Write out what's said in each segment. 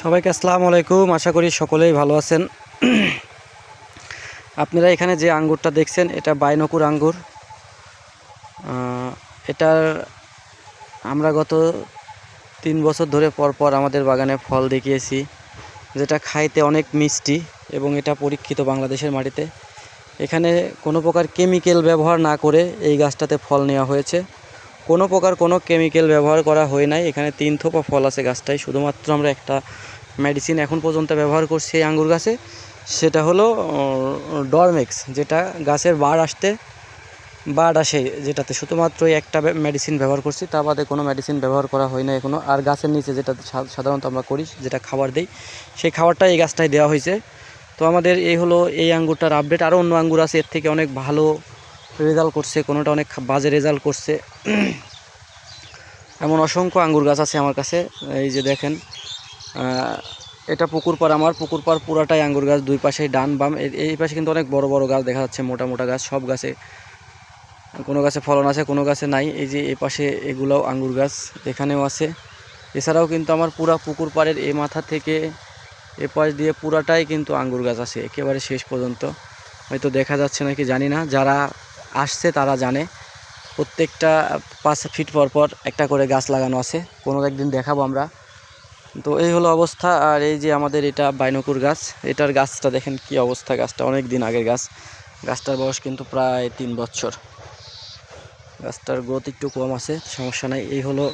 সবাইকে আসসালামু আলাইকুম। আশা করি সকলেই ভালো আছেন। আপনারা এখানে যে আঙ্গুরটা দেখছেন এটা বাইনকুর আঙ্গুর। এটার আমরা গত 3 বছর ধরে পরপর আমাদের বাগানে ফল দেখিয়েছি, যেটা খাইতে অনেক মিষ্টি এবং এটা পরীক্ষিত বাংলাদেশের মাটিতে। এখানে কোনো প্রকার কেমিক্যাল ব্যবহার না করে এই গাছটাতে ফল নেওয়া হয়েছে। কোনো প্রকার কোনো কেমিক্যাল ব্যবহার করা হয় নাই। এখানে 3 থোপা ফল আছে গাছটায়। শুধুমাত্র আমরা একটা মেডিসিন এখন পর্যন্ত ব্যবহার করছি এই আঙ্গুর গাছে, সেটা হলো ডরমেক্স, যেটা গাছের বার্ড আসে যেটাতে শুধুমাত্র একটা মেডিসিন ব্যবহার করছি, তা বাদে কোনো মেডিসিন ব্যবহার করা হয় না এখনও। আর গাছের নিচে যেটা সাধারণত আমরা করি, যেটা খাবার দেই, সেই খাবারটা এই গাছটায় দেওয়া হয়েছে। তো আমাদের এই হলো এই আঙ্গুরটার আপডেট। আরও অন্য আঙ্গুর আছে এর থেকে অনেক ভালো রেজাল্ট করছে, কোনোটা অনেক বাজে রেজাল্ট করছে। এমন অসংখ্য আঙ্গুর গাছ আছে আমার কাছে। এই যে দেখেন, এটা পুকুর পাড়, আমার পুকুর পাড় পুরাটাই আঙ্গুর গাছ, দুই পাশেই ডান বাম। এই পাশে কিন্তু অনেক বড় বড় গাছ দেখা যাচ্ছে, মোটা মোটা গাছ। সব গাছে, কোনো গাছে ফলন আছে, কোনো গাছে নাই। এই যে এই পাশে এগুলোও আঙ্গুর গাছ, এখানেও আছে। এছাড়াও কিন্তু আমার পুরা পুকুর পাড়ের এই মাথা থেকে এ পাশ দিয়ে পুরাটাই কিন্তু আঙ্গুর গাছ আছে, একেবারে শেষ পর্যন্ত। হয়তো দেখা যাচ্ছে নাকি জানি না, যারা আসছে তারা জানে। প্রত্যেকটা 5 ফিট পর পর একটা করে গাছ লাগানো আছে, কোনো একদিন দেখাবো আমরা। তো এই হলো অবস্থা। আর এই যে আমাদের এটা বাইনকুর গাছ, এটার গাছটা দেখেন কি অবস্থা। গাছটা অনেক দিন আগের গাছ, গাছটার বয়স কিন্তু প্রায় 3 বছর। গাছটার গ্রোথ একটু কম আছে, সমস্যা নাই। এই হলো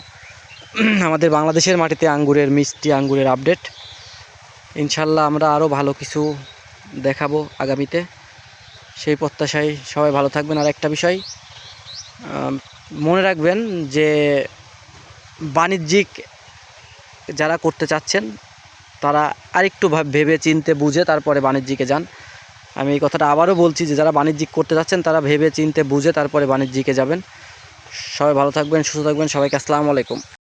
আমাদের বাংলাদেশের মাটিতে আঙ্গুরের, মিষ্টি আঙ্গুরের আপডেট। ইনশাল্লাহ আমরা আরও ভালো কিছু দেখাবো আগামীতে, সেই প্রত্যাশায় সবাই ভালো থাকবেন। আর একটা বিষয় মনে রাখবেন যে বাণিজ্যিক যারা করতে চাচ্ছেন তারা আরেকটু ভেবে চিনতে বুঝে তারপরে বাণিজ্যিকে যান। আমি এই কথাটা আবারও বলছি যে যারা বাণিজ্যিক করতে চাচ্ছেন তারা ভেবে চিনতে বুঝে তারপরে বাণিজ্যিকে যাবেন। সবাই ভালো থাকবেন, সুস্থ থাকবেন। সবাইকে আসসালামু আলাইকুম।